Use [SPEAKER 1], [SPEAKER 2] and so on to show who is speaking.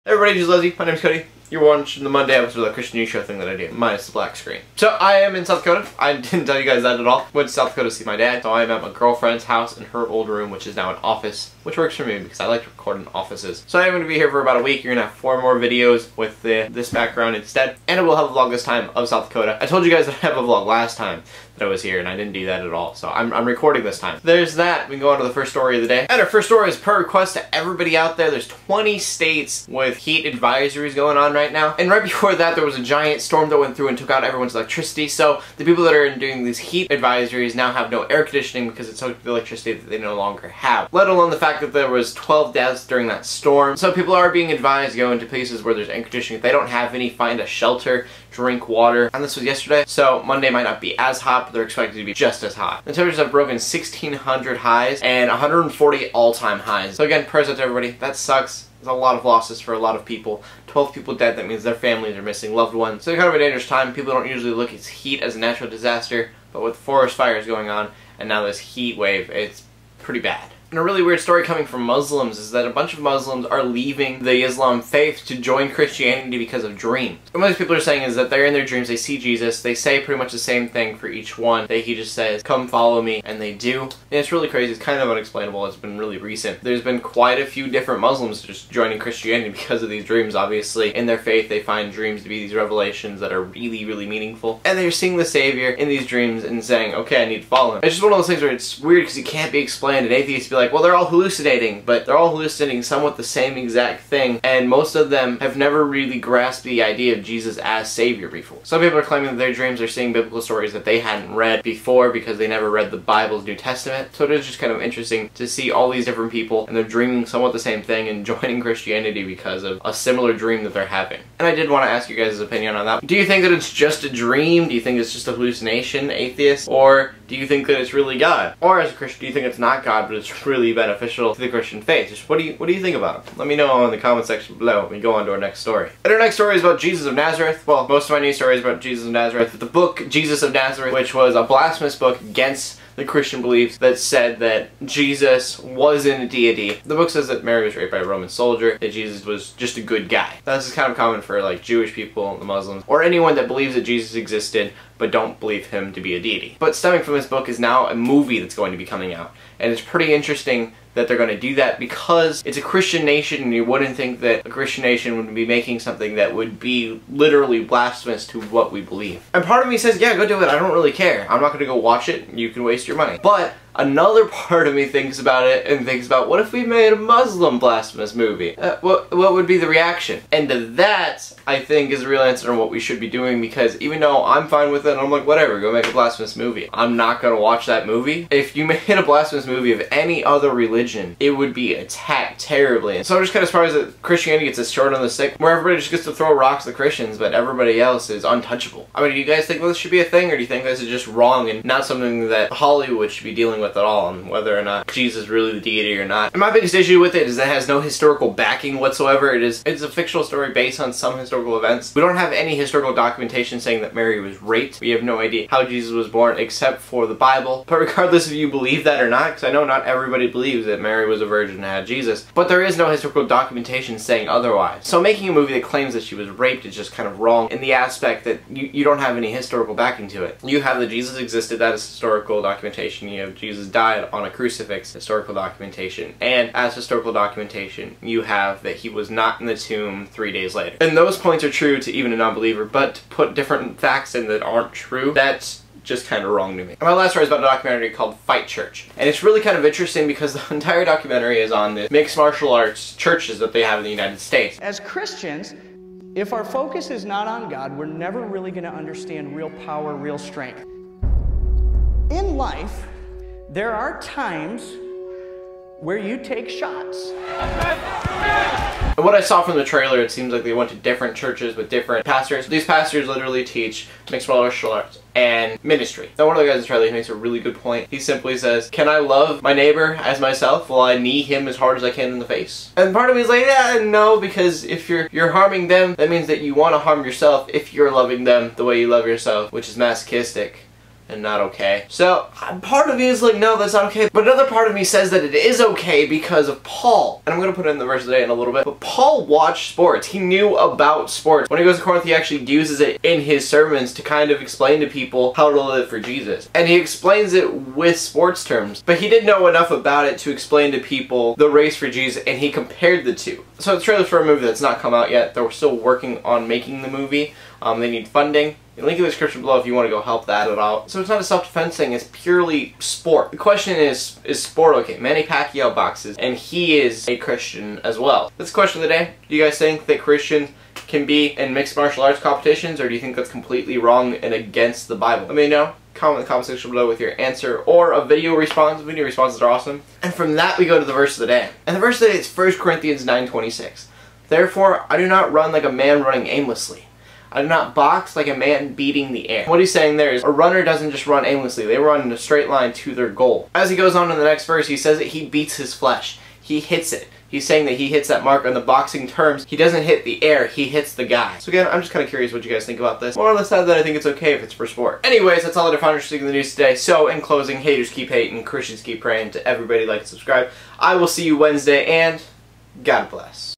[SPEAKER 1] Hey everybody, just Leslie. My name's Cody. You're watching the Monday episode of the Christian News Show thing that I do, minus the black screen. So I am in South Dakota. I didn't tell you guys that at all. Went to South Dakota to see my dad, so I am at my girlfriend's house in her old room, which is now an office, which works for me because I like to record in offices. So I am going to be here for about a week. You're going to have 4 more videos with this background instead, and I will have a vlog this time of South Dakota. I told you guys that I have a vlog last time that I was here, and I didn't do that at all, so I'm recording this time. There's that. We can go on to the first story of the day. And our first story is per request to everybody out there. There's 20 states with heat advisories going on right now, and right before that there was a giant storm that went through and took out everyone's electricity, so the people that are doing these heat advisories now have no air conditioning because it took the electricity that they no longer have, let alone the fact that there was 12 deaths during that storm. So people are being advised to go into places where there's air conditioning. If they don't have any, find a shelter, drink water. And this was yesterday, so Monday might not be as hot, but they're expected to be just as hot. The temperatures have broken 1,600 highs and 140 all-time highs. So again, prayers out to everybody. That sucks. There's a lot of losses for a lot of people. 12 people dead, that means their families are missing loved ones. So kind of a dangerous time. People don't usually look at heat as a natural disaster, but with forest fires going on and now this heat wave, it's pretty bad. And a really weird story coming from Muslims is that a bunch of Muslims are leaving the Islam faith to join Christianity because of dreams. And what these people are saying is that they're in their dreams, they see Jesus, they say pretty much the same thing for each one. He just says, "Come follow me," and they do. And it's really crazy, it's kind of unexplainable, it's been really recent. There's been quite a few different Muslims just joining Christianity because of these dreams, obviously. In their faith, they find dreams to be these revelations that are really, really meaningful. And they're seeing the Savior in these dreams and saying, okay, I need to follow him. It's just one of those things where it's weird because it can't be explained, and atheists be like, well, they're all hallucinating, but they're all hallucinating somewhat the same exact thing, and most of them have never really grasped the idea of Jesus as Savior before. Some people are claiming that their dreams are seeing biblical stories that they hadn't read before because they never read the Bible's New Testament. So it is just kind of interesting to see all these different people and they're dreaming somewhat the same thing and joining Christianity because of a similar dream that they're having. And I did want to ask you guys' opinion on that. Do you think that it's just a dream? Do you think it's just a hallucination, atheist? Or do you think that it's really God? Or as a Christian, do you think it's not God, but it's really beneficial to the Christian faith? Just what do you think about it? Let me know in the comment section below when we go on to our next story. And our next story is about Jesus of Nazareth. Well, most of my news stories about Jesus of Nazareth. The book Jesus of Nazareth, which was a blasphemous book against the Christian beliefs that said that Jesus wasn't a deity. The book says that Mary was raped by a Roman soldier, that Jesus was just a good guy. This is kind of common for like Jewish people, the Muslims, or anyone that believes that Jesus existed but don't believe him to be a deity. But stemming from this book is now a movie that's going to be coming out. And it's pretty interesting that they're going to do that because it's a Christian nation, and you wouldn't think that a Christian nation would be making something that would be literally blasphemous to what we believe. And part of me says, yeah, go do it. I don't really care. I'm not going to go watch it. You can waste your money. But another part of me thinks about it and thinks about, what if we made a Muslim blasphemous movie? What would be the reaction? And to that, I think, is the real answer on what we should be doing, because even though I'm fine with it, I'm like, whatever, go make a blasphemous movie. I'm not gonna watch that movie. If you made a blasphemous movie of any other religion, it would be attacked terribly. And so I'm just kind of surprised that Christianity gets a short on the stick, where everybody just gets to throw rocks at Christians, but everybody else is untouchable. I mean, do you guys think this should be a thing, or do you think this is just wrong and not something that Hollywood should be dealing with at all, on whether or not Jesus is really the deity or not? And my biggest issue with it is that it has no historical backing whatsoever. It's a fictional story based on some historical events. We don't have any historical documentation saying that Mary was raped. We have no idea how Jesus was born except for the Bible. But regardless if you believe that or not, because I know not everybody believes that Mary was a virgin and had Jesus, but there is no historical documentation saying otherwise. So making a movie that claims that she was raped is just kind of wrong in the aspect that you don't have any historical backing to it. You have that Jesus existed, that is historical documentation. You have Jesus died on a crucifix, historical documentation. And as historical documentation, you have that he was not in the tomb 3 days later. And those points are true to even a non-believer, but to put different facts in that aren't true, that's just kind of wrong to me. And my last story is about a documentary called Fight Church. And it's really kind of interesting because the entire documentary is on the mixed martial arts churches that they have in the United States.
[SPEAKER 2] As Christians, if our focus is not on God, we're never really going to understand real power, real strength. In life, there are times where you take shots.
[SPEAKER 1] And what I saw from the trailer, it seems like they went to different churches with different pastors. These pastors literally teach mixed martial arts and ministry. Now one of the guys in the trailer, he makes a really good point. He simply says, can I love my neighbor as myself while I knee him as hard as I can in the face? And part of me is like, yeah, no, because if you're harming them, that means that you want to harm yourself if you're loving them the way you love yourself, which is masochistic. and not okay. So part of me is like, no, that's not okay. But another part of me says that it is okay because of Paul. And I'm going to put in the verse of the day in a little bit. But Paul watched sports. He knew about sports. When he goes to Corinth, he actually uses it in his sermons to kind of explain to people how to live for Jesus. And he explains it with sports terms. But he didn't know enough about it to explain to people the race for Jesus, and he compared the two. So the trailer for a movie that's not come out yet. They're still working on making the movie. They need funding. Link in the description below if you want to go help that out. So it's not a self-defense thing, it's purely sport. The question is sport okay? Manny Pacquiao boxes, and he is a Christian as well. That's the question of the day. Do you guys think that Christians can be in mixed martial arts competitions, or do you think that's completely wrong and against the Bible? Let me know. Comment in the comment section below with your answer or a video response. Video responses are awesome. And from that we go to the verse of the day. And the verse of the day is 1 Corinthians 9:26. Therefore I do not run like a man running aimlessly. I do not box like a man beating the air. What he's saying there is a runner doesn't just run aimlessly. They run in a straight line to their goal. As he goes on in the next verse, he says that he beats his flesh. He hits it. He's saying that he hits that mark on the boxing terms. He doesn't hit the air, he hits the guy. So again, I'm just kind of curious what you guys think about this. More on the side that I think it's okay if it's for sport. Anyways, that's all that I found interesting in the news today. So in closing, haters keep hating, Christians keep praying. To everybody, like and subscribe. I will see you Wednesday, and God bless.